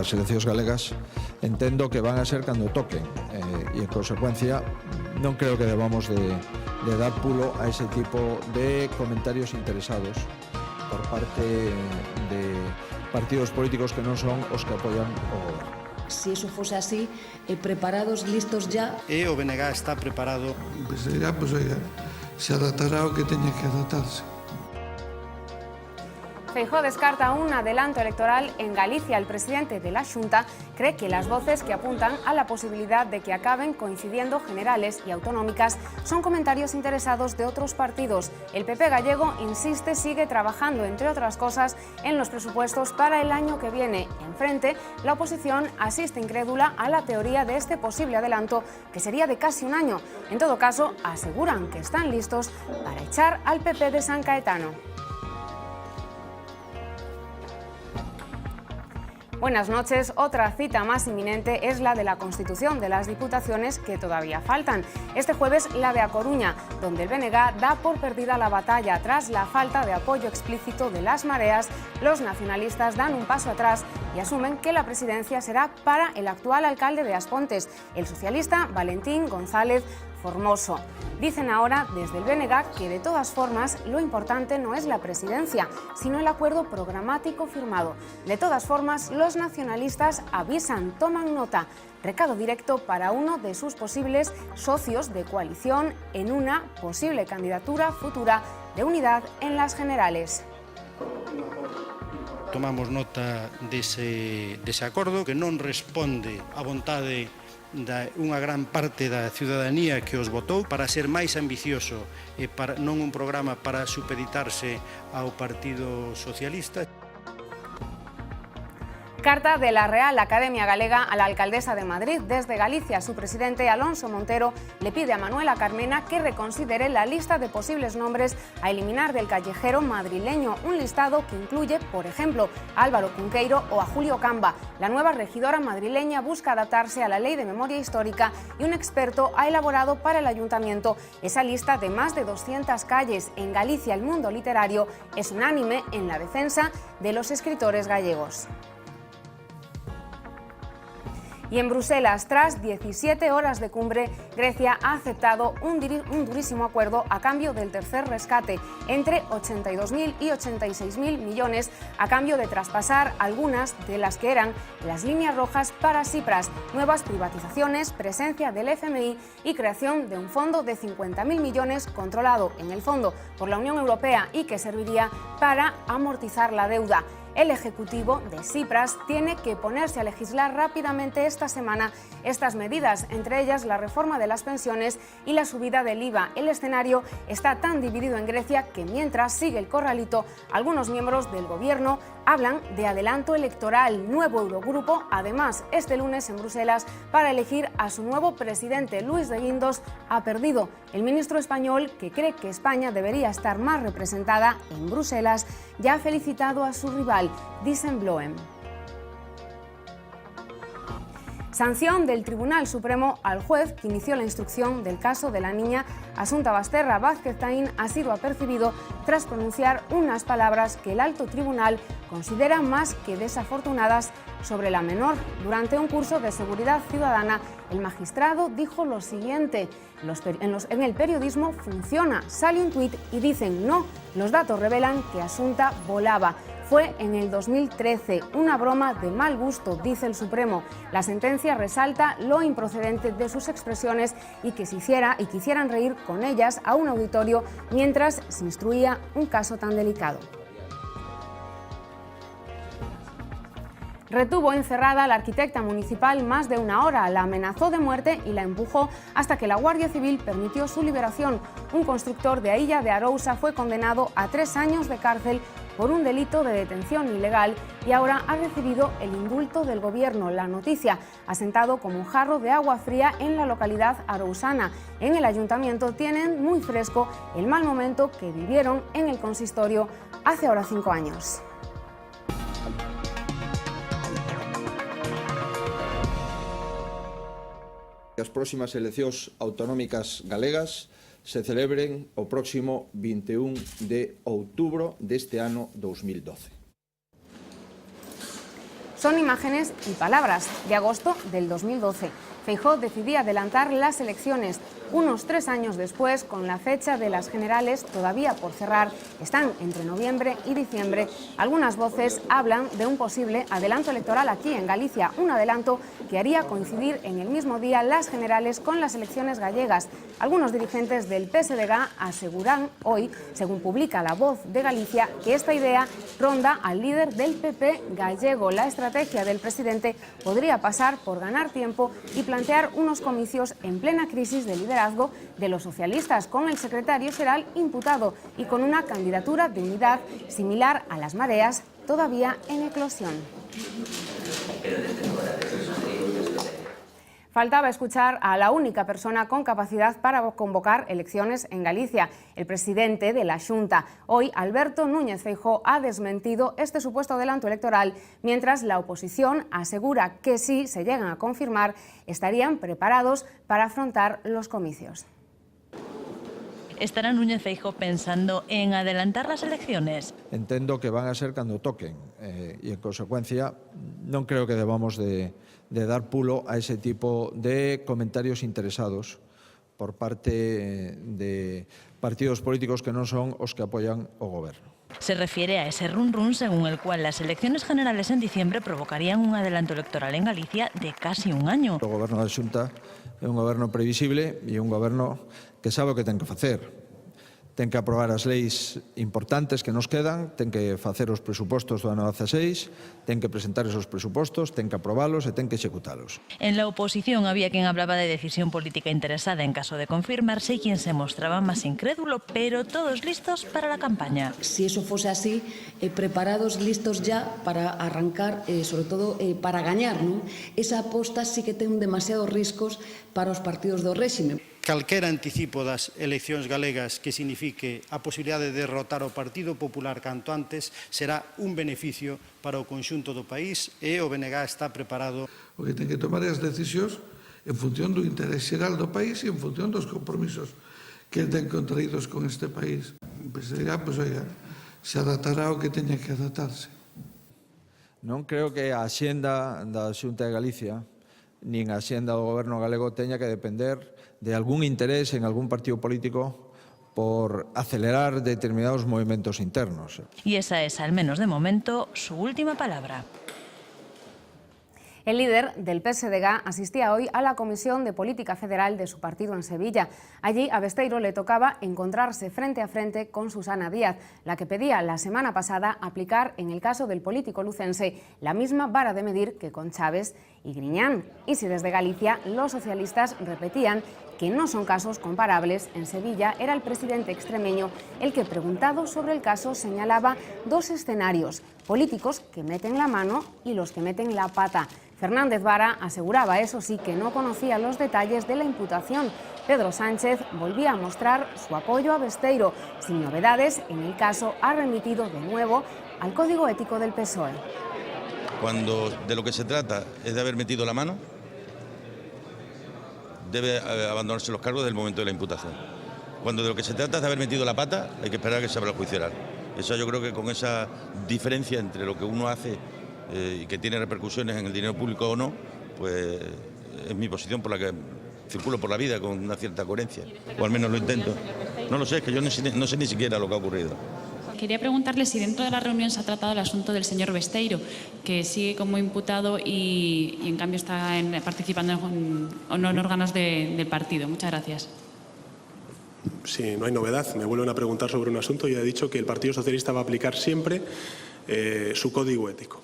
as eleccións galegas entendo que van a ser cando toquen e en consecuencia non creo que debamos de dar pulo a ese tipo de comentarios interesados por parte de partidos políticos que non son os que apoian o goberno. Si eso fose así, preparados, listos ya. E o BNG está preparado. Pues dirá, pues oiga, se adaptará o que teña que adaptarse. Feijóo descarta un adelanto electoral en Galicia. El presidente de la Xunta cree que las voces que apuntan a la posibilidad de que acaben coincidiendo generales y autonómicas son comentarios interesados de otros partidos. El PP gallego insiste, sigue trabajando, entre otras cosas, en los presupuestos para el año que viene. Enfrente, la oposición asiste incrédula a la teoría de este posible adelanto, que sería de casi un año. En todo caso, aseguran que están listos para echar al PP de San Caetano. Buenas noches. Otra cita más inminente es la de la constitución de las diputaciones que todavía faltan. Este jueves la de A Coruña, donde el BNG da por perdida la batalla. Tras la falta de apoyo explícito de las mareas, los nacionalistas dan un paso atrás y asumen que la presidencia será para el actual alcalde de Aspontes, el socialista Valentín González Formoso. Dicen ahora desde el BNG que de todas formas lo importante no es la presidencia, sino el acuerdo programático firmado. De todas formas, los nacionalistas avisan, toman nota. Recado directo para uno de sus posibles socios de coalición en una posible candidatura futura de unidad en las generales. Tomamos nota dese acordo que non responde á vontade unha gran parte da ciudadanía que os votou para ser máis ambicioso e para non un programa para supeditarse ao Partido Socialista. Carta de la Real Academia Galega a la alcaldesa de Madrid. Desde Galicia, su presidente Alonso Montero le pide a Manuela Carmena que reconsidere la lista de posibles nombres a eliminar del callejero madrileño, un listado que incluye, por ejemplo, a Álvaro Cunqueiro o a Julio Camba. La nueva regidora madrileña busca adaptarse a la Ley de Memoria Histórica y un experto ha elaborado para el ayuntamiento esa lista de más de 200 calles. En Galicia, el mundo literario es unánime en la defensa de los escritores gallegos. Y en Bruselas, tras 17 horas de cumbre, Grecia ha aceptado un durísimo acuerdo a cambio del tercer rescate, entre 82.000 y 86.000 millones, a cambio de traspasar algunas de las que eran las líneas rojas para Tsipras, nuevas privatizaciones, presencia del FMI y creación de un fondo de 50.000 millones controlado en el fondo por la Unión Europea y que serviría para amortizar la deuda. El Ejecutivo de Tsipras tiene que ponerse a legislar rápidamente esta semana estas medidas, entre ellas la reforma de las pensiones y la subida del IVA. El escenario está tan dividido en Grecia que mientras sigue el corralito, algunos miembros del gobierno hablan de adelanto electoral. Nuevo Eurogrupo, además, este lunes en Bruselas para elegir a su nuevo presidente. Luis de Guindos ha perdido. El ministro español, que cree que España debería estar más representada en Bruselas, ya ha felicitado a su rival, Dijsselbloem. Sanción del Tribunal Supremo al juez que inició la instrucción del caso de la niña Asunta Basterra. Vázquez Taín ha sido apercibido tras pronunciar unas palabras que el alto tribunal considera más que desafortunadas sobre la menor. Durante un curso de seguridad ciudadana, el magistrado dijo lo siguiente: en el periodismo funciona, sale un tuit y dicen no, los datos revelan que Asunta volaba. Fue en el 2013, una broma de mal gusto, dice el Supremo. La sentencia resalta lo improcedente de sus expresiones y que quisieran reír con ellas a un auditorio mientras se instruía un caso tan delicado. Retuvo encerrada a la arquitecta municipal más de una hora, la amenazó de muerte y la empujó hasta que la Guardia Civil permitió su liberación. Un constructor de Illa de Arousa fue condenado a 3 años de cárcel por un delito de detención ilegal y ahora ha recibido el indulto del gobierno. La noticia ha sentado como un jarro de agua fría en la localidad arousana. En el ayuntamiento tienen muy fresco el mal momento que vivieron en el consistorio hace ahora 5 años. As próximas eleccións autonómicas galegas se celebren o próximo 21 de outubro deste ano 2012. Son imágenes y palabras de agosto del 2012. Feijóo decidía adelantar las elecciones. Unos 3 años después, con la fecha de las generales todavía por cerrar, están entre noviembre y diciembre. Algunas voces hablan de un posible adelanto electoral aquí en Galicia, un adelanto que haría coincidir en el mismo día las generales con las elecciones gallegas. Algunos dirigentes del PSDG aseguran hoy, según publica La Voz de Galicia, que esta idea ronda al líder del PP gallego. La estrategia del presidente podría pasar por ganar tiempo y plantear unos comicios en plena crisis de liderazgo de los socialistas, con el secretario xeral imputado y con una candidatura de unidad similar a las Mareas todavía en eclosión. Faltaba escuchar a la única persona con capacidad para convocar elecciones en Galicia, el presidente de la Xunta. Hoy, Alberto Núñez Feijóo ha desmentido este supuesto adelanto electoral, mientras la oposición asegura que si se llegan a confirmar, estarían preparados para afrontar los comicios. ¿Estará Núñez Feijóo pensando en adelantar las elecciones? Entendo que van a ser cando toquen e, en consecuencia, non creo que debamos de dar pulo a ese tipo de comentarios interesados por parte de partidos políticos que non son os que apoian o goberno. Se refiere a ese run-run según el cual las elecciones generales en diciembre provocarían un adelanto electoral en Galicia de casi un año. O goberno da Xunta é un goberno previsible e un goberno que sabe o que ten que facer. Ten que aprobar as leis importantes que nos quedan, ten que facer os presupostos do ano 16, ten que presentar esos presupostos, ten que aprobalos e ten que executalos. En la oposición había quien hablaba de decisión política interesada en caso de confirmarse y quien se mostraba más incrédulo, pero todos listos para la campaña. Si eso fuese así, preparados, listos ya para arrancar, sobre todo para gañar, ¿no? Esa aposta sí que ten demasiados riscos para os partidos do réxime. Calquera anticipo das eleccións galegas que signifique a posibilidade de derrotar o Partido Popular canto antes será un beneficio para o conxunto do país e o BNG está preparado. O que ten que tomar as decisións en función do interés xeral do país e en función dos compromisos que ten contraídos con este país. O PSDG, oiga, se adaptará ao que teña que adaptarse. Non creo que a axenda da Xunta de Galicia nin a axenda do goberno galego teña que depender de algún interés en algún partido político por acelerar determinados movimentos internos. Y esa es, al menos de momento, su última palabra. El líder del PSDG asistía hoy a la Comisión de Política Federal de su partido en Sevilla. Allí a Besteiro le tocaba encontrarse frente a frente con Susana Díaz, la que pedía la semana pasada aplicar en el caso del político lucense la misma vara de medir que con Chávez y Griñán. Y si desde Galicia los socialistas repetían que no son casos comparables, en Sevilla era el presidente extremeño el que, preguntado sobre el caso, señalaba dos escenarios: políticos que meten la mano y los que meten la pata. Fernández Vara aseguraba, eso sí, que no conocía los detalles de la imputación. Pedro Sánchez volvía a mostrar su apoyo a Besteiro. Sin novedades, en el caso ha remitido de nuevo al Código Ético del PSOE. Cuando de lo que se trata es de haber metido la mano, debe abandonarse los cargos desde el momento de la imputación. Cuando de lo que se trata es de haber metido la pata, hay que esperar a que se abra el juicio oral. Eso yo creo que con esa diferencia entre lo que uno hace y que tiene repercusiones en el dinero público o no, pues es mi posición por la que circulo por la vida con una cierta coherencia, o al menos lo intento. No lo sé, es que yo no sé ni siquiera lo que ha ocurrido. Quería preguntarle si dentro de la reunión se ha tratado el asunto del señor Besteiro, que sigue como imputado y en cambio está participando en órganos del partido. Muchas gracias. Sí, no hay novedad. Me vuelven a preguntar sobre un asunto y he dicho que el Partido Socialista va a aplicar siempre su código ético.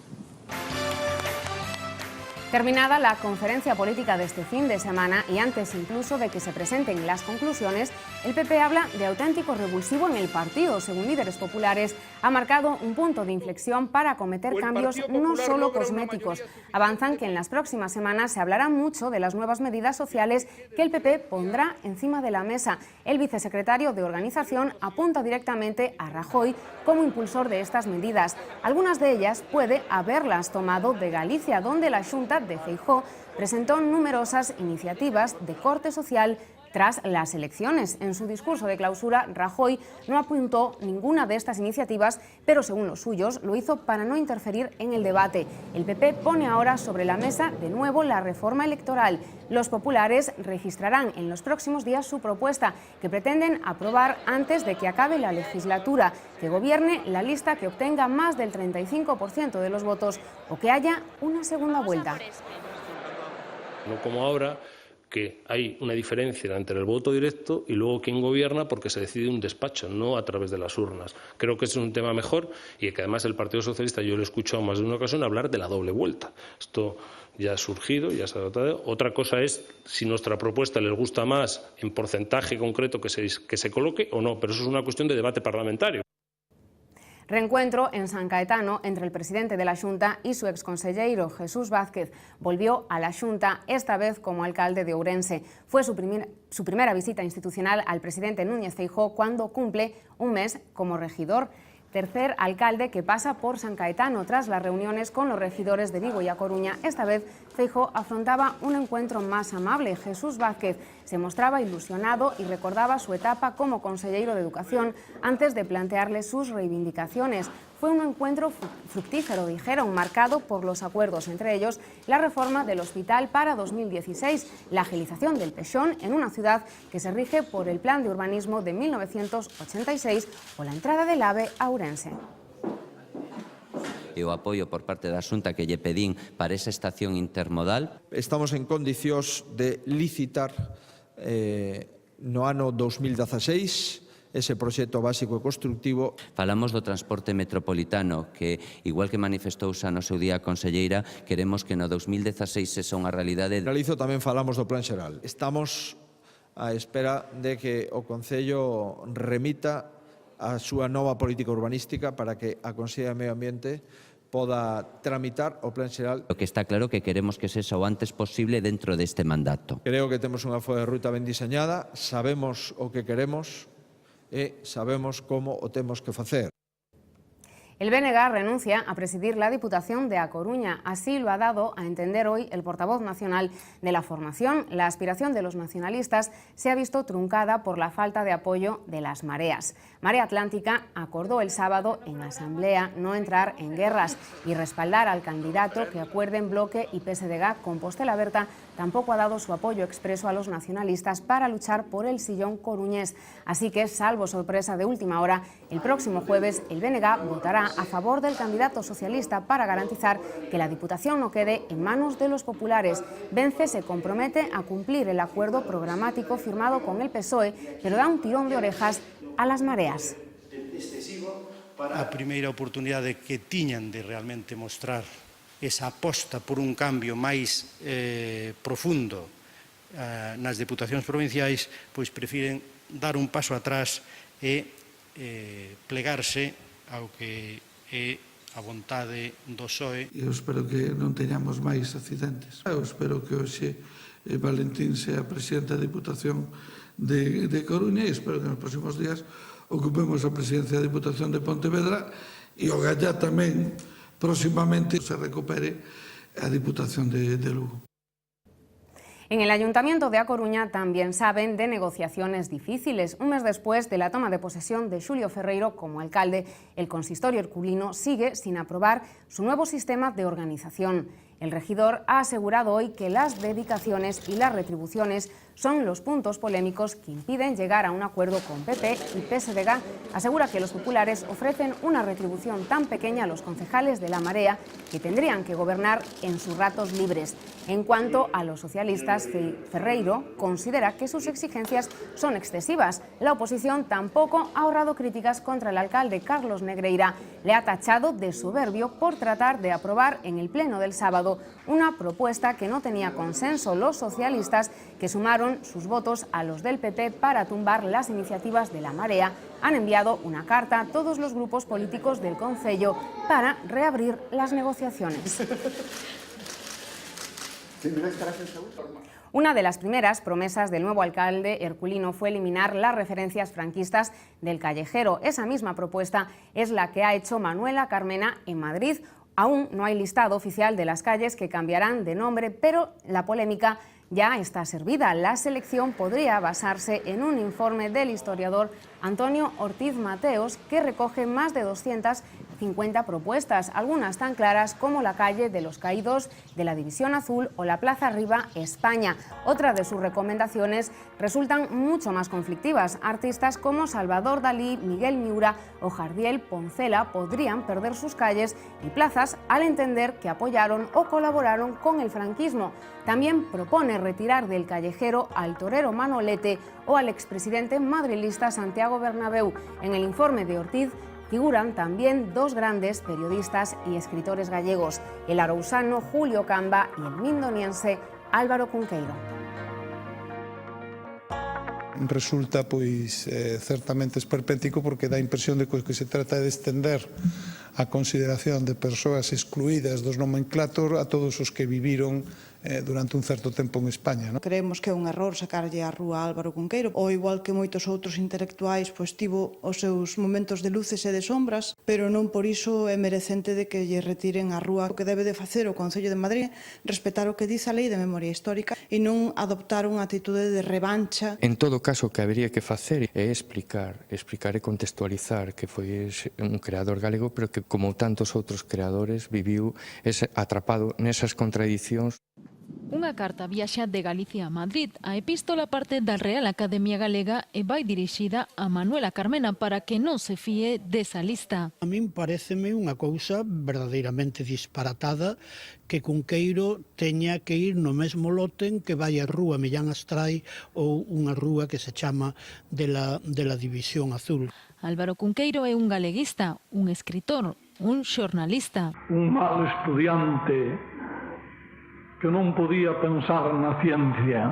Terminada la conferencia política de este fin de semana y antes incluso de que se presenten las conclusiones, el PP habla de auténtico revulsivo en el partido. Según líderes populares, ha marcado un punto de inflexión para acometer cambios no solo cosméticos. Avanzan que en las próximas semanas se hablará mucho de las nuevas medidas sociales que el PP pondrá encima de la mesa. El vicesecretario de Organización apunta directamente a Rajoy como impulsor de estas medidas. Algunas de ellas puede haberlas tomado de Galicia, donde la Xunta de Feijóo presentó numerosas iniciativas de corte social tras las elecciones. En su discurso de clausura, Rajoy no apuntó ninguna de estas iniciativas, pero según los suyos, lo hizo para no interferir en el debate. El PP pone ahora sobre la mesa de nuevo la reforma electoral. Los populares registrarán en los próximos días su propuesta, que pretenden aprobar antes de que acabe la legislatura, que gobierne la lista que obtenga más del 35% de los votos o que haya una segunda vuelta. No como ahora, que hay una diferencia entre el voto directo y luego quién gobierna porque se decide un despacho, no a través de las urnas. Creo que ese es un tema mejor y que además el Partido Socialista, yo lo he escuchado más de una ocasión hablar de la doble vuelta. Esto ya ha surgido, ya se ha tratado. Otra cosa es si nuestra propuesta les gusta más en porcentaje concreto que se coloque o no, pero eso es una cuestión de debate parlamentario. Reencuentro en San Caetano entre el presidente de la Xunta y su exconselleiro Jesús Vázquez. Volvió a la Xunta, esta vez como alcalde de Ourense. Fue su primera visita institucional al presidente Núñez Feijóo cuando cumple un mes como regidor. Tercer alcalde que pasa por San Caetano tras las reuniones con los regidores de Vigo y A Coruña. Esta vez Feijóo afrontaba un encuentro más amable. Jesús Vázquez se mostraba ilusionado y recordaba su etapa como consejero de Educación antes de plantearle sus reivindicaciones. Fue un encuentro fructífero, dijeron, marcado por los acuerdos, entre ellos la reforma del hospital para 2016, la agilización del Pexón en una ciudad que se rige por el Plan de Urbanismo de 1986 o la entrada del AVE a Ourense. E o apoio por parte da Xunta que lle pedín para esa estación intermodal. Estamos en condicións de licitar no ano 2016 ese proxecto básico e constructivo. Falamos do transporte metropolitano, que, igual que manifestouse no seu día a conselleira, queremos que no 2016 sexa unha realidade. Realizo tamén falamos do Plan Xeral. Estamos á espera de que o Concello remita a súa nova política urbanística para que a Consellería de Medio Ambiente poda tramitar o Plan Xeral. O que está claro que queremos que sexa o antes posible dentro deste mandato. Creo que temos unha folla de ruta ben diseñada, sabemos o que queremos e sabemos como o temos que facer. El BNG renuncia a presidir la Diputación de A Coruña. Así lo ha dado a entender hoy el portavoz nacional de la formación. La aspiración de los nacionalistas se ha visto truncada por la falta de apoyo de las mareas. Marea Atlántica acordó el sábado en asamblea no entrar en guerras y respaldar al candidato que acuerden Bloque y PSDG. Compostela Berta tampoco ha dado su apoyo expreso a los nacionalistas para luchar por el sillón coruñés. Así que, salvo sorpresa de última hora, el próximo jueves el BNG votará a favor del candidato socialista para garantizar que la Diputación no quede en manos de los populares. Vence se compromete a cumplir el acuerdo programático firmado con el PSOE, pero da un tirón de orejas a las mareas. A primeira oportunidade que tiñan de realmente mostrar esa aposta por un cambio máis profundo nas diputacións provinciais, pois prefiren dar un paso atrás e plegarse ao que é a vontade do PSOE. Eu espero que non teñamos máis accidentes. Eu espero que hoxe Valentín sea presidente da Diputación de Coruña e espero que nos próximos días ocupemos a presidencia da Diputación de Pontevedra e o Gallá tamén próximamente se recupere a Diputación de Lugo. En el Ayuntamiento de A Coruña también saben de negociaciones difíciles. Un mes después de la toma de posesión de Xulio Ferreiro como alcalde, el consistorio herculino sigue sin aprobar su nuevo sistema de organización. El regidor ha asegurado hoy que las dedicaciones y las retribuciones son los puntos polémicos que impiden llegar a un acuerdo con PP y PSDG. Asegura que los populares ofrecen una retribución tan pequeña a los concejales de la Marea que tendrían que gobernar en sus ratos libres. En cuanto a los socialistas, Ferreiro considera que sus exigencias son excesivas. La oposición tampoco ha ahorrado críticas contra el alcalde Carlos Negreira. Le ha tachado de soberbio por tratar de aprobar en el pleno del sábado una propuesta que no tenía consenso. Los socialistas, que sumaron sus votos a los del PP para tumbar las iniciativas de la Marea, han enviado una carta a todos los grupos políticos del Concello para reabrir las negociaciones. Una de las primeras promesas del nuevo alcalde herculino fue eliminar las referencias franquistas del callejero. Esa misma propuesta es la que ha hecho Manuela Carmena en Madrid. Aún no hay listado oficial de las calles que cambiarán de nombre, pero la polémica ya está servida. La selección podría basarse en un informe del historiador Antonio Ortiz Mateos que recoge más de 250 propuestas, algunas tan claras como la calle de los Caídos, de la División Azul o la Plaza Arriba España. Otras de sus recomendaciones resultan mucho más conflictivas. Artistas como Salvador Dalí, Miguel Miura o Jardiel Poncela podrían perder sus calles y plazas al entender que apoyaron o colaboraron con el franquismo. También propone retirar del callejero al torero Manolete o al expresidente madrilista Santiago Bernabéu. En el informe de Ortiz figuran también dos grandes periodistas y escritores gallegos, el arousano Julio Camba y el mindoniense Álvaro Cunqueiro. Resulta certamente esperpéntico porque dá a impresión de que se trata de estender a consideración de persoas excluídas dos nomenclator a todos os que viviron durante un certo tempo en España. Creemos que é un error sacarlle a rúa a Álvaro Cunqueiro, ou igual que moitos outros intelectuais, tivo os seus momentos de luces e de sombras, pero non por iso é merecente de que lle retiren a rúa. O que debe de facer o Concello de Madrid respetar o que dice a Lei de Memoria Histórica e non adoptar unha actitude de revancha. En todo caso, o que habría que facer é explicar e contextualizar que foi un creador galego, pero que, como tantos outros creadores, viviu atrapado nesas contradicións. Unha carta viaxa de Galicia a Madrid. A epístola parte da Real Academia Galega e vai dirixida a Manuela Carmena para que non se fíe desa lista. A min paréceme unha cousa verdadeiramente disparatada que Cunqueiro teña que ir no mesmo lote que vai a rúa Millán Astrai ou unha rúa que se chama de la División Azul. Álvaro Cunqueiro é un galeguista, un escritor, un xornalista. Un mal estudiante que non podía pensar na ciencia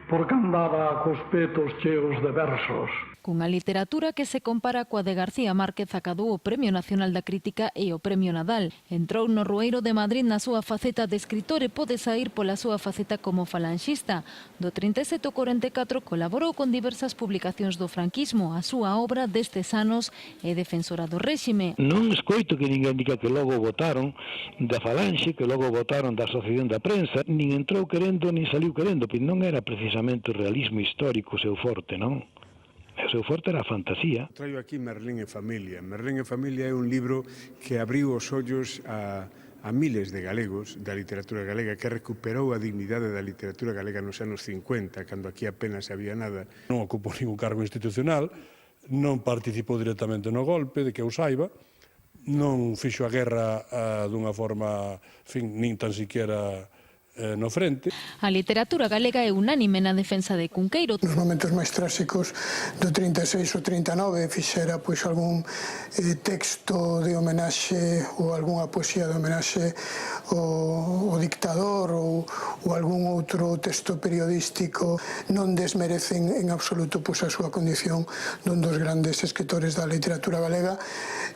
porque andaba cos petos cheos de versos. Cunha literatura que se compara coa de García Márquez acadou o Premio Nacional da Crítica e o Premio Nadal. Entrou no Rueiro de Madrid na súa faceta de escritor e pode saír pola súa faceta como falanxista. Do 37 ao 44 colaborou con diversas publicacións do franquismo. A súa obra destes anos é defensora do réxime. Non escoito que ninguén diga que logo votaron da falanxe, que logo votaron da Asociación da Prensa, nin entrou querendo, nin saliu querendo, porque non era precisamente o realismo histórico o seu forte, non? O seu forte era a fantasía. Traio aquí Merlín e Familia. Merlín e Familia é un libro que abriu os ollos a miles de galegos da literatura galega, que recuperou a dignidade da literatura galega nos anos 50, cando aquí apenas había nada. Non ocupou ningún cargo institucional, non participou directamente no golpe, de que eu saiba, non fixo a guerra dunha forma, nin tan siquiera no frente. A literatura galega é unánime na defensa de Cunqueiro. Nos momentos máis tráxicos do 36 ou 39 fixera algún texto de homenaxe ou algunha poesía de homenaxe ao dictador ou algún outro texto periodístico, non desmerecen en absoluto a súa condición dun dos grandes escritores da literatura galega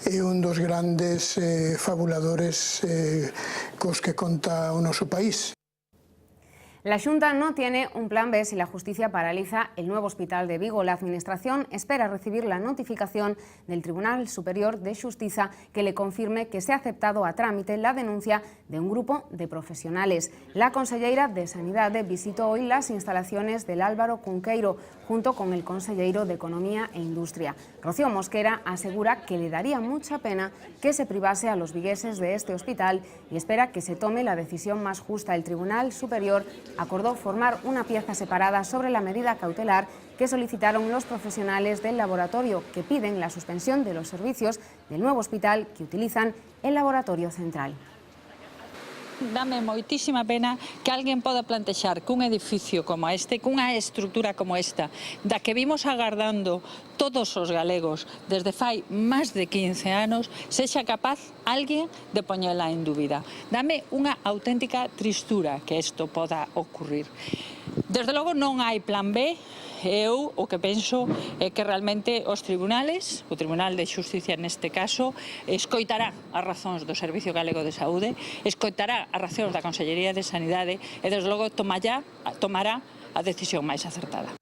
e un dos grandes fabuladores cos que conta o noso país. La Xunta no tiene un plan B si la justicia paraliza el nuevo hospital de Vigo. La Administración espera recibir la notificación del Tribunal Superior de Xustiza que le confirme que se ha aceptado a trámite la denuncia de un grupo de profesionales. La conselleira de Sanidade visitó hoy las instalaciones del Álvaro Cunqueiro junto con el conselleiro de Economía e Industria. Rocío Mosquera asegura que le daría mucha pena que se privase a los vigueses de este hospital y espera que se tome la decisión más justa. El Tribunal Superior acordó formar una pieza separada sobre la medida cautelar que solicitaron los profesionales del laboratorio, que piden la suspensión de los servicios del nuevo hospital que utilizan el laboratorio central. Dame moitísima pena que alguén poda plantexar que un edificio como este, cunha estrutura como esta, da que vimos agardando todos os galegos desde fai máis de 15 anos, sexa capaz alguén de poñela en dúbida. Dame unha auténtica tristura que isto poda ocurrir. Desde logo non hai plan B. Eu o que penso é que realmente os tribunales, o Tribunal de Xusticia neste caso, escoitará as razóns do Servicio Galego de Saúde, escoitará as razóns da Consellería de Sanidade e, desde logo, tomará a decisión máis acertada.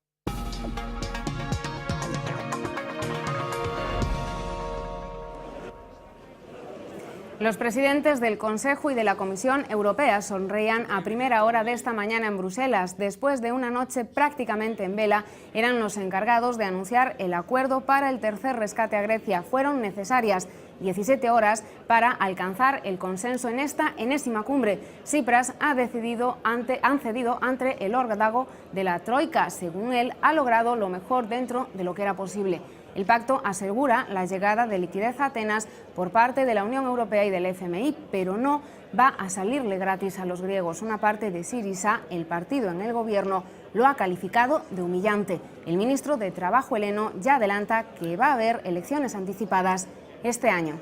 Los presidentes del Consejo y de la Comisión Europea sonreían a primera hora de esta mañana en Bruselas. Después de una noche prácticamente en vela, eran los encargados de anunciar el acuerdo para el tercer rescate a Grecia. Fueron necesarias 17 horas para alcanzar el consenso en esta enésima cumbre. Tsipras han cedido ante el órdago de la Troika. Según él, ha logrado lo mejor dentro de lo que era posible. El pacto asegura la llegada de liquidez a Atenas por parte de la Unión Europea y del FMI, pero no va a salirle gratis a los griegos. Una parte de Syriza, el partido en el gobierno, lo ha calificado de humillante. El ministro de Trabajo heleno ya adelanta que va a haber elecciones anticipadas este año.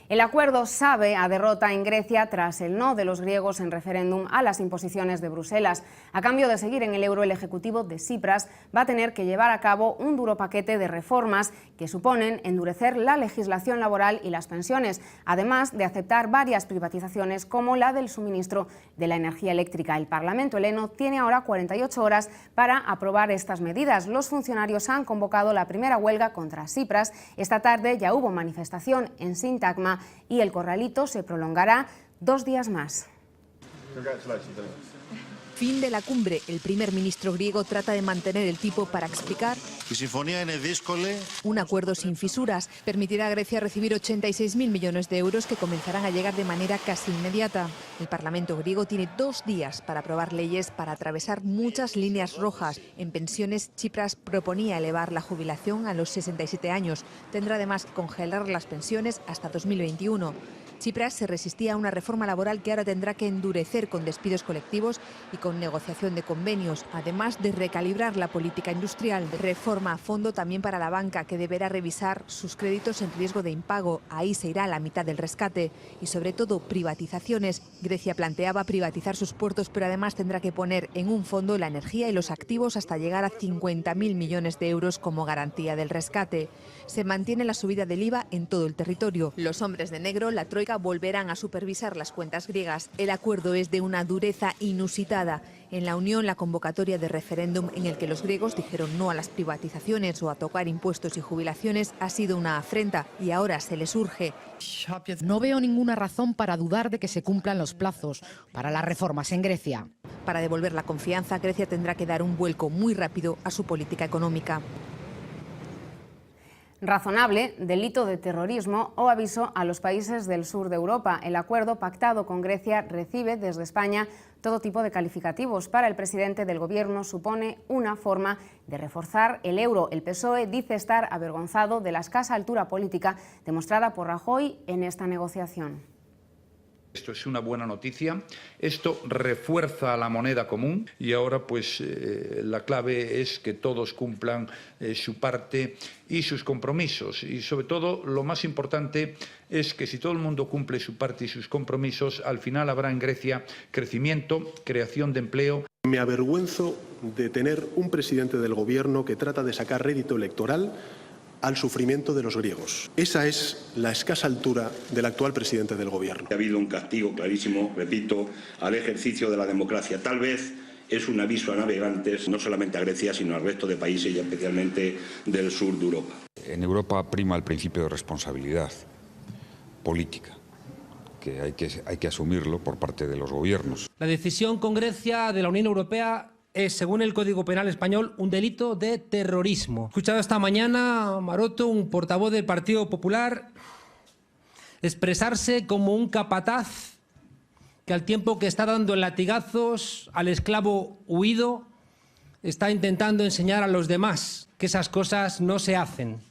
El acuerdo sabe a derrota en Grecia tras el no de los griegos en referéndum a las imposiciones de Bruselas. A cambio de seguir en el euro, el ejecutivo de Tsipras va a tener que llevar a cabo un duro paquete de reformas que suponen endurecer la legislación laboral y las pensiones, además de aceptar varias privatizaciones como la del suministro de la energía eléctrica. El Parlamento heleno tiene ahora 48 horas para aprobar estas medidas. Los funcionarios han convocado la primera huelga contra Tsipras. Esta tarde ya hubo manifestación en Sintagma y el corralito se prolongará 2 días más. Fin de la cumbre. El primer ministro griego trata de mantener el tipo para explicar un acuerdo sin fisuras. Permitirá a Grecia recibir 86.000 millones de euros que comenzarán a llegar de manera casi inmediata. El Parlamento griego tiene 2 días para aprobar leyes para atravesar muchas líneas rojas. En pensiones, Tsipras proponía elevar la jubilación a los 67 años. Tendrá además que congelar las pensiones hasta 2021. Tsipras se resistía a una reforma laboral que ahora tendrá que endurecer con despidos colectivos y con negociación de convenios, además de recalibrar la política industrial. Reforma a fondo también para la banca, que deberá revisar sus créditos en riesgo de impago. Ahí se irá la mitad del rescate. Y sobre todo, privatizaciones. Grecia planteaba privatizar sus puertos, pero además tendrá que poner en un fondo la energía y los activos hasta llegar a 50.000 millones de euros como garantía del rescate. Se mantiene la subida del IVA en todo el territorio. Los hombres de negro, la Troika, volverán a supervisar las cuentas griegas. El acuerdo es de una dureza inusitada. En la Unión, la convocatoria de referéndum en el que los griegos dijeron no a las privatizaciones o a tocar impuestos y jubilaciones ha sido una afrenta y ahora se les urge. No veo ninguna razón para dudar de que se cumplan los plazos para las reformas en Grecia. Para devolver la confianza, Grecia tendrá que dar un vuelco muy rápido a su política económica. Razonable, delito de terrorismo o aviso a los países del sur de Europa. El acuerdo pactado con Grecia recibe desde España todo tipo de calificativos. Para el presidente del Gobierno supone una forma de reforzar el euro. El PSOE dice estar avergonzado de la escasa altura política demostrada por Rajoy en esta negociación. Esto es una buena noticia, esto refuerza la moneda común y ahora pues la clave es que todos cumplan su parte y sus compromisos y sobre todo lo más importante es que si todo el mundo cumple su parte y sus compromisos, al final habrá en Grecia crecimiento, creación de empleo. Me avergüenzo de tener un presidente del Gobierno que trata de sacar rédito electoral al sufrimiento de los griegos. Esa es la escasa altura del actual presidente del Gobierno. Ha habido un castigo clarísimo, repito, al ejercicio de la democracia. Tal vez es un aviso a navegantes, no solamente a Grecia, sino al resto de países y especialmente del sur de Europa. En Europa prima el principio de responsabilidad política, que hay que asumirlo por parte de los gobiernos. La decisión con Grecia de la Unión Europea es, según el Código Penal español, un delito de terrorismo. He escuchado esta mañana a Maroto, un portavoz del Partido Popular, expresarse como un capataz que al tiempo que está dando latigazos al esclavo huido, está intentando enseñar a los demás que esas cosas no se hacen.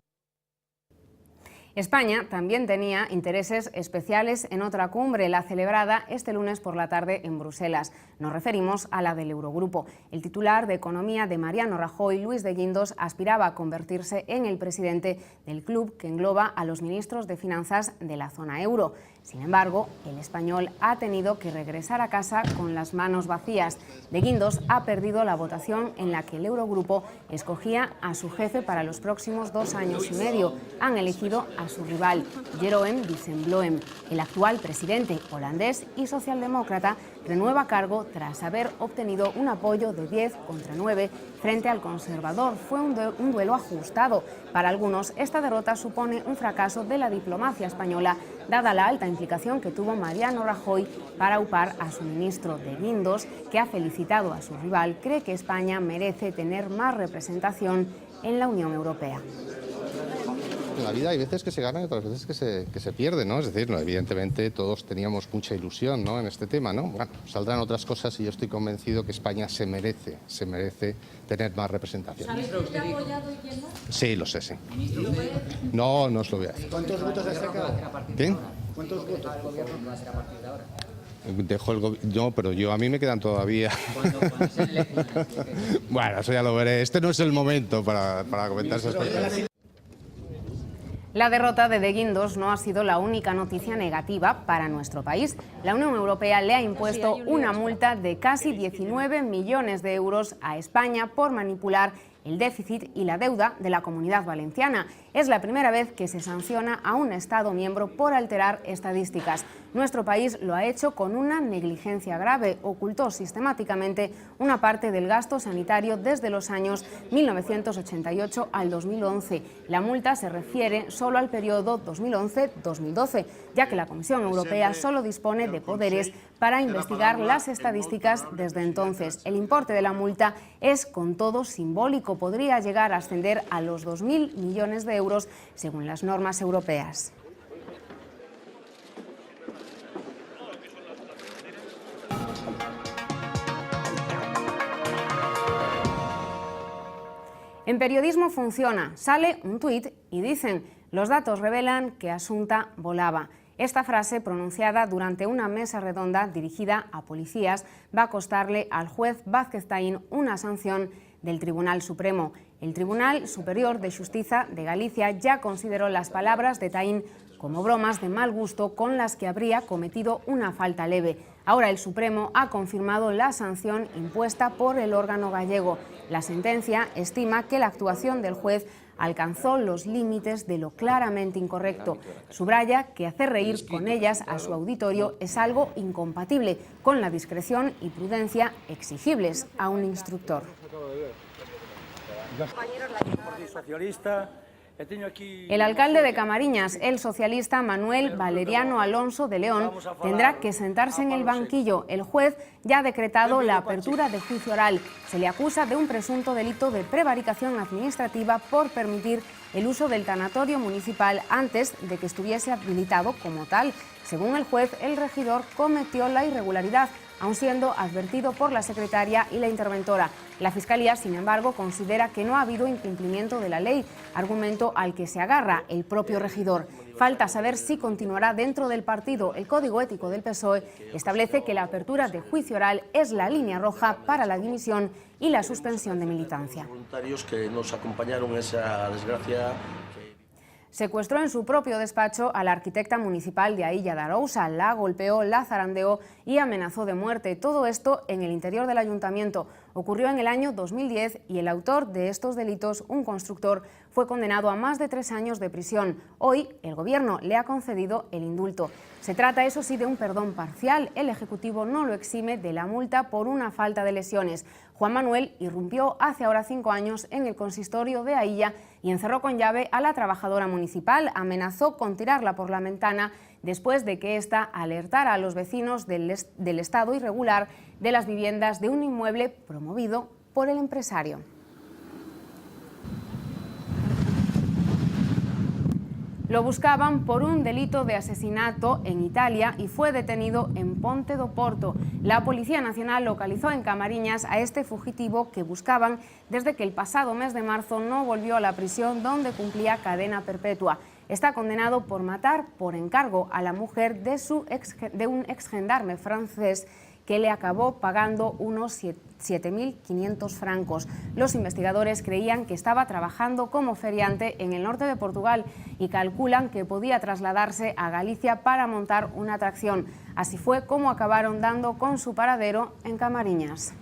España también tenía intereses especiales en otra cumbre, la celebrada este lunes por la tarde en Bruselas. Nos referimos a la del Eurogrupo. El titular de Economía de Mariano Rajoy, Luis de Guindos, aspiraba a convertirse en el presidente del club que engloba a los ministros de Finanzas de la zona euro. Sin embargo, el español ha tenido que regresar a casa con las manos vacías. De Guindos ha perdido la votación en la que el Eurogrupo escogía a su jefe para los próximos 2 años y medio. Han elegido a a su rival, Jeroen Dijsselbloem. El actual presidente holandés y socialdemócrata renueva cargo tras haber obtenido un apoyo de 10 contra 9 frente al conservador. Fue un duelo ajustado. Para algunos, esta derrota supone un fracaso de la diplomacia española, dada la alta implicación que tuvo Mariano Rajoy para upar a su ministro de Guindos, que ha felicitado a su rival. Cree que España merece tener más representación en la Unión Europea. En la vida hay veces que se gana y otras veces que se pierde, ¿no? Es decir, no, evidentemente todos teníamos mucha ilusión, ¿no?, en este tema, ¿no? Bueno, saldrán otras cosas y yo estoy convencido que España se merece tener más representación. ¿Sabéis quién te ha apoyado y quién no? Sí, lo sé, sí. No os lo voy a decir. ¿Cuántos votos has sacado? ¿Qué? ¿Cuántos votos del gobierno va a ser a partir de ahora? Dejo no, pero a mí me quedan todavía. Bueno, eso ya lo veré. Este no es el momento para comentar esas cosas. La derrota de Guindos no ha sido la única noticia negativa para nuestro país. La Unión Europea le ha impuesto una multa de casi 19 millones de euros a España por manipular el déficit y la deuda de la Comunidad Valenciana. Es la primera vez que se sanciona a un Estado miembro por alterar estadísticas. Nuestro país lo ha hecho con una negligencia grave. Ocultó sistemáticamente una parte del gasto sanitario desde los años 1988 al 2011. La multa se refiere solo al periodo 2011-2012, ya que la Comisión Europea solo dispone de poderes para investigar las estadísticas desde entonces. El importe de la multa es, con todo, simbólico. Podría llegar a ascender a los 2.000 millones de euros, según las normas europeas. En Periodismo Funciona sale un tuit y dicen: los datos revelan que Asunta volaba. Esta frase, pronunciada durante una mesa redonda dirigida a policías, va a costarle al juez Vázquez Taín una sanción del Tribunal Supremo. El Tribunal Superior de Xustiza de Galicia ya consideró las palabras de Taín como bromas de mal gusto con las que habría cometido una falta leve. Ahora el Supremo ha confirmado la sanción impuesta por el órgano gallego. La sentencia estima que la actuación del juez alcanzó los límites de lo claramente incorrecto. Subraya que hacer reír con ellas a su auditorio es algo incompatible con la discreción y prudencia exigibles a un instructor. El alcalde de Camariñas, el socialista Manuel Valeriano Alonso de León, tendrá que sentarse en el banquillo. El juez ya ha decretado la apertura de juicio oral. Se le acusa de un presunto delito de prevaricación administrativa por permitir el uso del tanatorio municipal antes de que estuviese habilitado como tal. Según el juez, el regidor cometió la irregularidad, aun siendo advertido por la secretaria y la interventora. La Fiscalía, sin embargo, considera que no ha habido incumplimiento de la ley, argumento al que se agarra el propio regidor. Falta saber si continuará dentro del partido. El Código Ético del PSOE establece que la apertura de juicio oral es la línea roja para la dimisión y la suspensión de militancia. Voluntarios que nos acompañaron en esa desgracia. Secuestró en su propio despacho a la arquitecta municipal de Ailla de Arousa, la golpeó, la zarandeó y amenazó de muerte. Todo esto en el interior del ayuntamiento. Ocurrió en el año 2010 y el autor de estos delitos, un constructor, fue condenado a más de 3 años de prisión. Hoy el Gobierno le ha concedido el indulto. Se trata, eso sí, de un perdón parcial. El Ejecutivo no lo exime de la multa por una falta de lesiones. Juan Manuel irrumpió hace ahora 5 años en el consistorio de Ailla y encerró con llave a la trabajadora municipal. Amenazó con tirarla por la ventana después de que ésta alertara a los vecinos del estado irregular de las viviendas de un inmueble promovido por el empresario. Lo buscaban por un delito de asesinato en Italia y fue detenido en Ponte do Porto. La Policía Nacional localizó en Camariñas a este fugitivo que buscaban desde que el pasado mes de marzo no volvió a la prisión donde cumplía cadena perpetua. Está condenado por matar por encargo a la mujer de un exgendarme francés que le acabó pagando unos 7.500 francos. Los investigadores creían que estaba trabajando como feriante en el norte de Portugal y calculan que podía trasladarse a Galicia para montar una atracción. Así fue como acabaron dando con su paradero en Camariñas.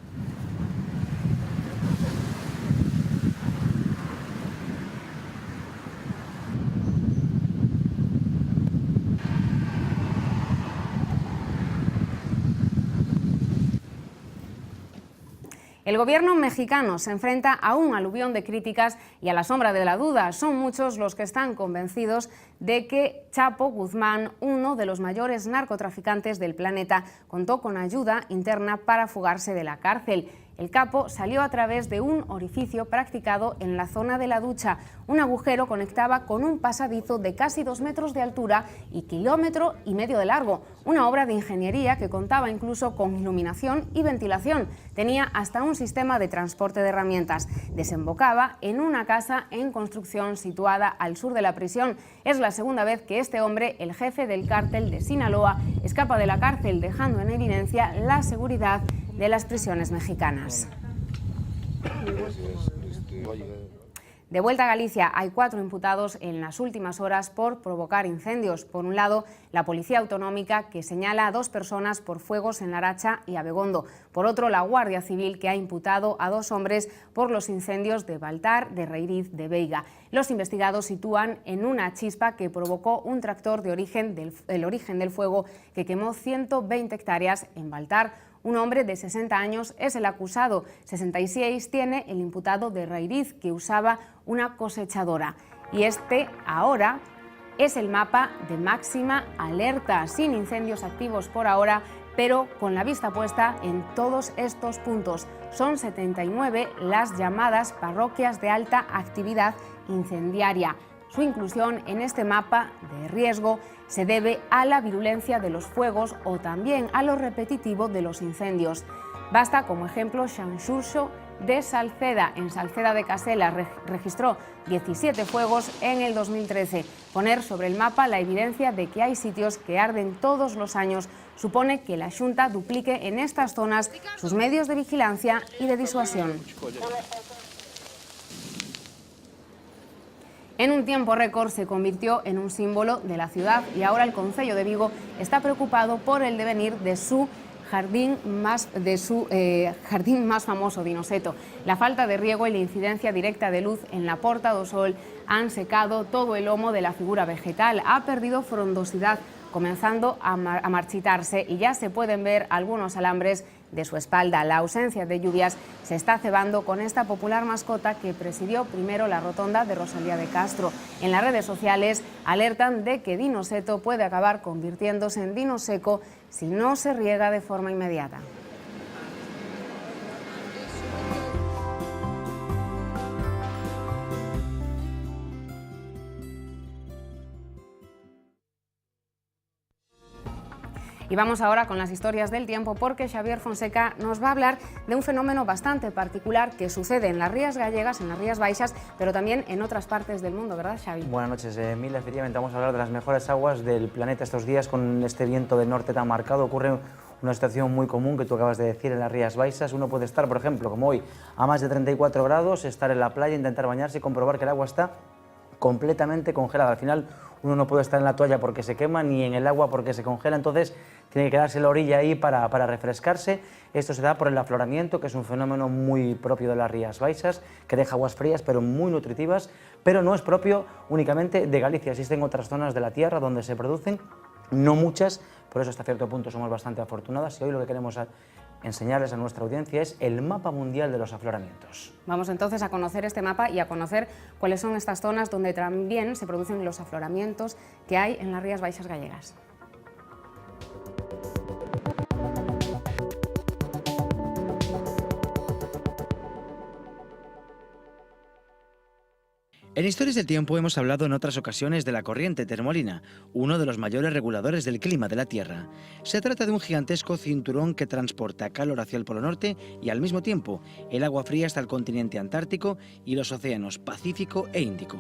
El gobierno mexicano se enfrenta a un aluvión de críticas y a la sombra de la duda. Son muchos los que están convencidos de que Chapo Guzmán, uno de los mayores narcotraficantes del planeta, contó con ayuda interna para fugarse de la cárcel. El capo salió a través de un orificio practicado en la zona de la ducha. Un agujero conectaba con un pasadizo de casi 2 metros de altura y 1,5 kilómetros de largo. Una obra de ingeniería que contaba incluso con iluminación y ventilación. Tenía hasta un sistema de transporte de herramientas. Desembocaba en una casa en construcción situada al sur de la prisión. Es la segunda vez que este hombre, el jefe del cártel de Sinaloa, escapa de la cárcel, dejando en evidencia la seguridad de las prisiones mexicanas. De vuelta a Galicia, hay 4 imputados en las últimas horas por provocar incendios. Por un lado, la Policía Autonómica, que señala a 2 personas por fuegos en Laracha y Abegondo. Por otro, la Guardia Civil, que ha imputado a 2 hombres por los incendios de Baltar, de Reiriz, de Veiga. Los investigados sitúan en una chispa que provocó un tractor de origen del fuego que quemó 120 hectáreas en Baltar. Un hombre de 60 años es el acusado, 66 tiene el imputado de Reiriz, que usaba una cosechadora. Y este ahora es el mapa de máxima alerta, sin incendios activos por ahora, pero con la vista puesta en todos estos puntos. Son 79 las llamadas parroquias de alta actividad incendiaria. Su inclusión en este mapa de riesgo se debe a la virulencia de los fuegos o también a lo repetitivo de los incendios. Basta como ejemplo Xanxurxo de Salceda. En Salceda de Casela registró 17 fuegos en el 2013. Poner sobre el mapa la evidencia de que hay sitios que arden todos los años supone que la Xunta duplique en estas zonas sus medios de vigilancia y de disuasión. En un tiempo récord se convirtió en un símbolo de la ciudad y ahora el Concello de Vigo está preocupado por el devenir de su jardín más famoso, Dinoseto. La falta de riego y la incidencia directa de luz en la Porta do Sol han secado todo el lomo de la figura vegetal. Ha perdido frondosidad, comenzando a marchitarse, y ya se pueden ver algunos alambres de su espalda. La ausencia de lluvias se está cebando con esta popular mascota que presidió primero la rotonda de Rosalía de Castro. En las redes sociales alertan de que Dinoseto puede acabar convirtiéndose en Dino Seco si no se riega de forma inmediata. Y vamos ahora con las historias del tiempo, porque Xavier Fonseca nos va a hablar de un fenómeno bastante particular que sucede en las Rías Gallegas, en las Rías Baixas, pero también en otras partes del mundo, ¿verdad, Xavi? Buenas noches, Emilia. Efectivamente, vamos a hablar de las mejores aguas del planeta estos días. Con este viento del norte tan marcado ocurre una situación muy común que tú acabas de decir en las Rías Baixas. Uno puede estar, por ejemplo, como hoy, a más de 34 grados, estar en la playa, intentar bañarse y comprobar que el agua está completamente congelada. Al final uno no puede estar en la toalla porque se quema, ni en el agua porque se congela, entonces tiene que quedarse en la orilla ahí para refrescarse. Esto se da por el afloramiento, que es un fenómeno muy propio de las Rías Baixas, que deja aguas frías pero muy nutritivas, pero no es propio únicamente de Galicia. Existen otras zonas de la tierra donde se producen, no muchas, por eso hasta cierto punto somos bastante afortunadas, y hoy lo que queremos enseñarles a nuestra audiencia es el mapa mundial de los afloramientos. Vamos entonces a conocer este mapa y a conocer cuáles son estas zonas donde también se producen los afloramientos que hay en las Rías Baixas gallegas. En Historias del Tiempo hemos hablado en otras ocasiones de la corriente termolina, uno de los mayores reguladores del clima de la Tierra. Se trata de un gigantesco cinturón que transporta calor hacia el Polo Norte y al mismo tiempo el agua fría hasta el continente antártico y los océanos Pacífico e Índico.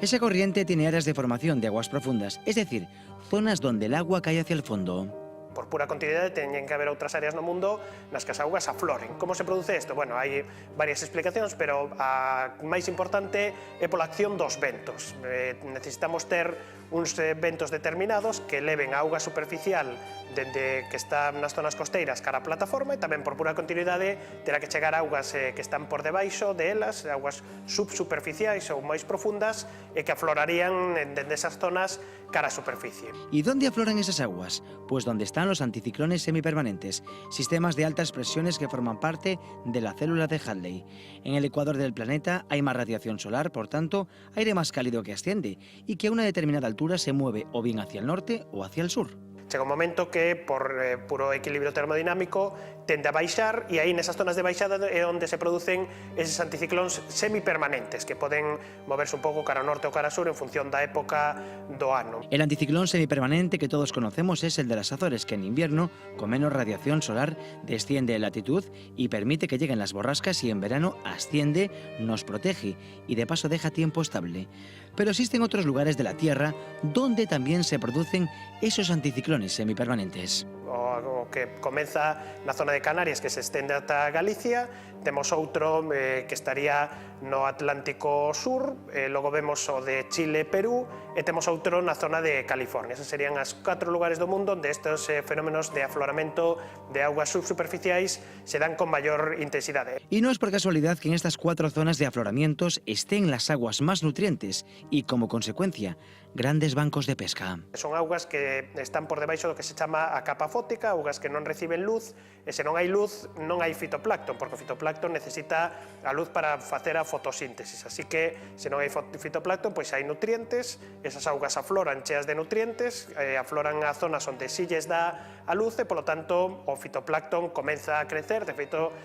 Esa corriente tiene áreas de formación de aguas profundas, es decir, zonas donde el agua cae hacia el fondo. Por pura continuidade teñen que haber outras áreas no mundo nas que as augas afloren. Como se produce isto? Bueno, hai varias explicacións, pero a máis importante é pola acción dos ventos. Necesitamos ter uns ventos determinados que leven a auga superficial dende que está nas zonas costeiras cara a plataforma, e tamén por pura continuidade terá que chegar augas que están por debaixo de elas, augas subsuperficiais ou máis profundas, e que aflorarían dende esas zonas cara a superficie. ¿Y dónde afloran esas aguas? Pues donde están los anticiclones semipermanentes, sistemas de altas presiones que forman parte de la célula de Hadley. En el ecuador del planeta hay más radiación solar, por tanto, aire más cálido que asciende y que a una determinada altura se mueve o bien hacia el norte o hacia el sur. Chega un momento que, por puro equilibrio termodinámico, tende a baixar, e aí nesas zonas de baixada é onde se producen eses anticiclóns semipermanentes, que poden moverse un pouco cara ao norte ou cara ao sur en función da época do ano. El anticiclón semipermanente que todos conocemos es el de las Azores, que en invierno, con menos radiación solar, desciende en latitud y permite que lleguen las borrascas, y en verano asciende, nos protege y de paso deja tiempo estable. Pero existen otros lugares de la Tierra donde también se producen esos anticiclones semipermanentes. O que comeza na zona de Canarias, que se estende ata Galicia, temos outro que estaría no Atlántico Sur, logo vemos o de Chile e Perú, e temos outro na zona de California. Esos serían os 4 lugares do mundo onde estes fenómenos de afloramento de augas subsuperficiais se dan con maior intensidade. Y no es por casualidad que en estas 4 zonas de afloramientos estén las aguas más nutrientes y, como consecuencia, grandes bancos de pesca. Son augas que están por debaixo do que se chama a capa fótica, augas que non reciben luz, e se non hai luz non hai fitoplancton, porque o fitoplancton necesita a luz para facer a fotosíntesis, así que se non hai fitoplancton, pois hai nutrientes, esas augas afloran cheas de nutrientes, afloran a zonas onde si lles dá a luz, e polo tanto o fitoplancton comeza a crecer. De feito,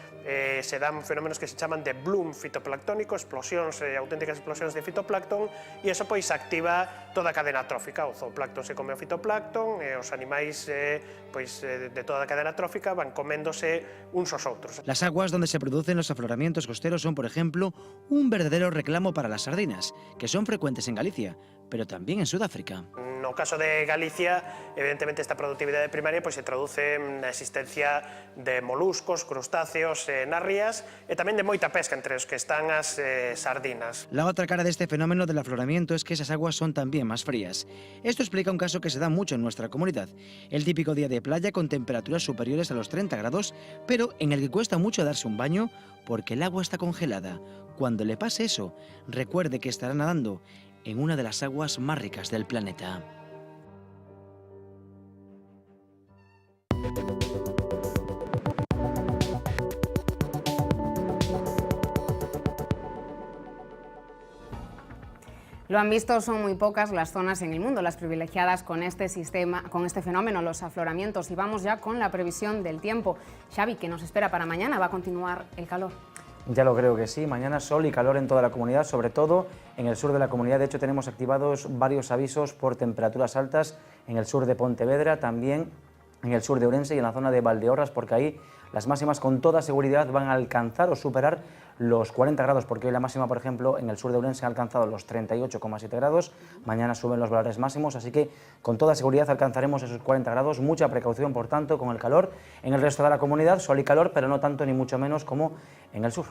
se dan fenómenos que se chaman de bloom fitoplanctónico, explosións, auténticas explosións de fitoplancton, e iso pois activa toda a cadena trófica. O zooplancton se come o fitoplancton, e os animais pois, de toda a cadena trófica van coméndose uns aos outros. Las aguas donde se producen los afloramientos costeros son, por ejemplo, un verdadero reclamo para las sardinas, que son frecuentes en Galicia, pero también en Sudáfrica. No caso de Galicia, evidentemente esta productividade primaria pois, se traduce na existencia de moluscos, crustáceos, nas rías, e tamén de moita pesca, entre os que están as sardinas. La otra cara de este fenómeno del afloramiento es que esas aguas son también más frías. Esto explica un caso que se da mucho en nuestra comunidad, el típico día de playa con temperaturas superiores a los 30 grados, pero en el que cuesta mucho darse un baño porque el agua está congelada. Cuando le pase eso, recuerde que estará nadando en una de las aguas más ricas del planeta. Lo han visto, son muy pocas las zonas en el mundo, las privilegiadas con este sistema, con este fenómeno, los afloramientos. Y vamos ya con la previsión del tiempo. Xavi, ¿qué nos espera para mañana? ¿Va a continuar el calor? Ya lo creo que sí. Mañana sol y calor en toda la comunidad, sobre todo en el sur de la comunidad. De hecho, tenemos activados varios avisos por temperaturas altas en el sur de Pontevedra, también en el sur de Ourense y en la zona de Valdeorras, porque ahí las máximas con toda seguridad van a alcanzar o superar los 40 grados, porque hoy la máxima, por ejemplo, en el sur de Ourense ha alcanzado los 38,7 grados, mañana suben los valores máximos, así que con toda seguridad alcanzaremos esos 40 grados, mucha precaución, por tanto, con el calor. En el resto de la comunidad, sol y calor, pero no tanto ni mucho menos como en el sur.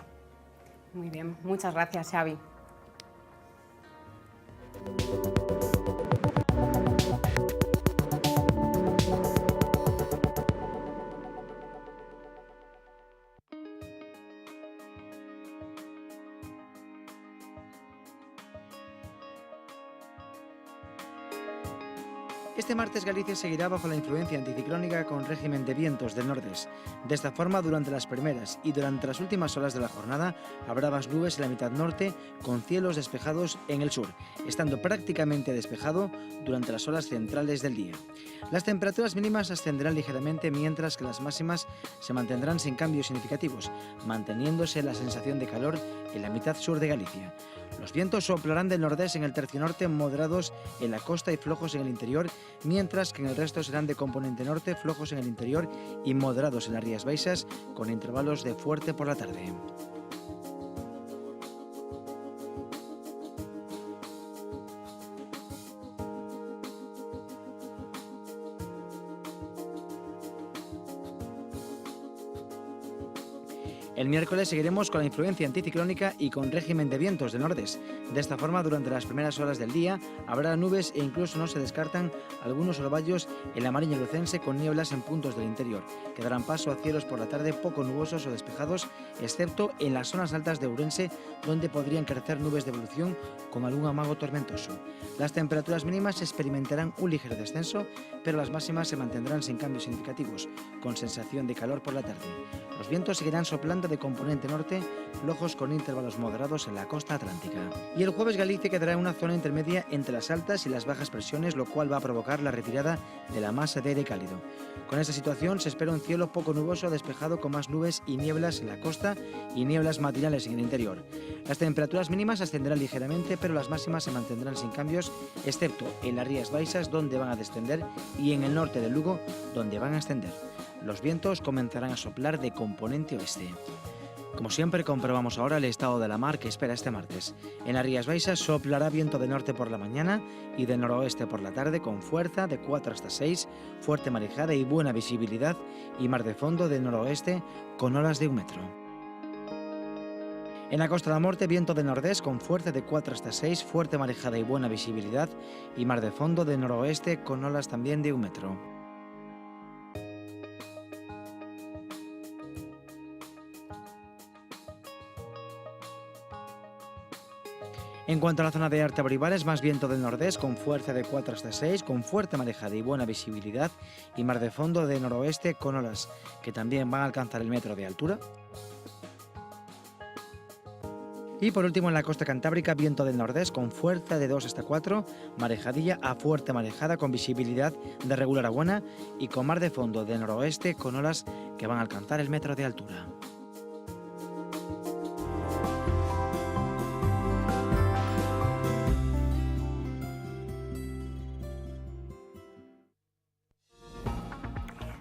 Muy bien, muchas gracias, Xavi. Este martes Galicia seguirá bajo la influencia anticiclónica con régimen de vientos del nordeste. De esta forma, durante las primeras y durante las últimas horas de la jornada, habrá más nubes en la mitad norte con cielos despejados en el sur, estando prácticamente despejado durante las horas centrales del día. Las temperaturas mínimas ascenderán ligeramente, mientras que las máximas se mantendrán sin cambios significativos, manteniéndose la sensación de calor en la mitad sur de Galicia. Los vientos soplarán del nordeste en el tercio norte, moderados en la costa y flojos en el interior, mientras que en el resto serán de componente norte, flojos en el interior y moderados en las Rías Baixas, con intervalos de fuerte por la tarde. El miércoles seguiremos con la influencia anticiclónica y con régimen de vientos de nordeste. De esta forma, durante las primeras horas del día habrá nubes e incluso no se descartan algunos orvallos en la Mariña Lucense con nieblas en puntos del interior, que darán paso a cielos por la tarde poco nubosos o despejados, excepto en las zonas altas de Ourense, donde podrían crecer nubes de evolución con algún amago tormentoso. Las temperaturas mínimas experimentarán un ligero descenso, pero las máximas se mantendrán sin cambios significativos, con sensación de calor por la tarde. Los vientos seguirán soplando de componente norte, flojos con intervalos moderados en la costa atlántica. Y el jueves Galicia quedará en una zona intermedia entre las altas y las bajas presiones, lo cual va a provocar la retirada de la masa de aire cálido. Con esta situación se espera un cielo poco nuboso despejado con más nubes y nieblas en la costa y nieblas matinales en el interior. Las temperaturas mínimas ascenderán ligeramente, pero las máximas se mantendrán sin cambios, excepto en las Rías Baixas, donde van a descender, y en el norte de Lugo, donde van a ascender. Los vientos comenzarán a soplar de componente oeste. Como siempre, comprobamos ahora el estado de la mar que espera este martes. En las Rías Baixas soplará viento de norte por la mañana y de noroeste por la tarde con fuerza de 4 hasta 6, fuerte marejada y buena visibilidad, y mar de fondo de noroeste con olas de 1 metro. En la Costa da Morte, viento de nordés con fuerza de 4 hasta 6, fuerte marejada y buena visibilidad, y mar de fondo de noroeste con olas también de 1 metro. En cuanto a la zona de Arte Abrivales, más viento del nordés con fuerza de 4 hasta 6, con fuerte marejada y buena visibilidad, y mar de fondo de noroeste con olas que también van a alcanzar el metro de altura. Y por último, en la costa cantábrica, viento del nordés con fuerza de 2 hasta 4, marejadilla a fuerte marejada con visibilidad de regular a buena y con mar de fondo de noroeste con olas que van a alcanzar el metro de altura.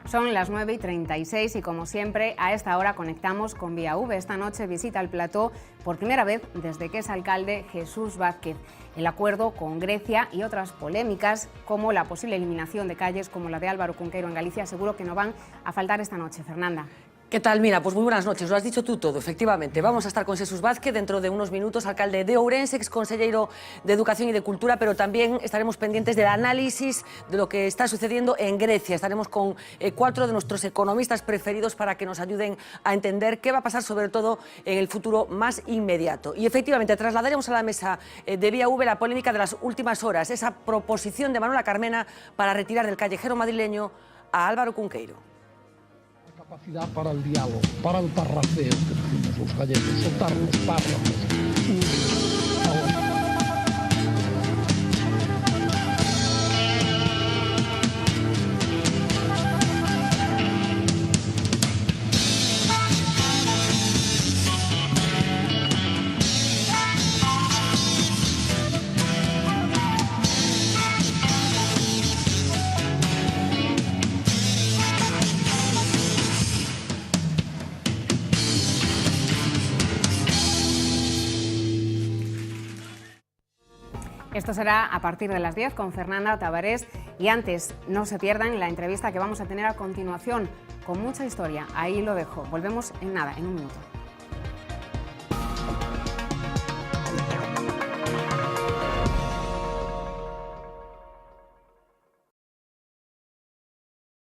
Son las 9:36 y como siempre a esta hora conectamos con Vía V. Esta noche visita el plató por primera vez desde que es alcalde Jesús Vázquez. El acuerdo con Grecia y otras polémicas como la posible eliminación de calles como la de Álvaro Cunqueiro en Galicia seguro que no van a faltar esta noche. Fernanda. ¿Qué tal, Mina? Pues muy buenas noches, lo has dicho tú todo, efectivamente. Vamos a estar con Jesús Vázquez dentro de unos minutos, alcalde de Ourense, exconsellero de Educación y de Cultura, pero también estaremos pendientes del análisis de lo que está sucediendo en Grecia. Estaremos con 4 de nuestros economistas preferidos para que nos ayuden a entender qué va a pasar, sobre todo en el futuro más inmediato. Y efectivamente, trasladaremos a la mesa de Vía V la polémica de las últimas horas, esa proposición de Manuela Carmena para retirar del callejero madrileño a Álvaro Cunqueiro. Capacidad para el diálogo, para el parrafeo que decimos los gallegos, soltar los párrafos. Esto será a partir de las 10 con Fernanda Tavares y antes no se pierdan la entrevista que vamos a tener a continuación con mucha historia. Ahí lo dejo. Volvemos en nada, en un minuto.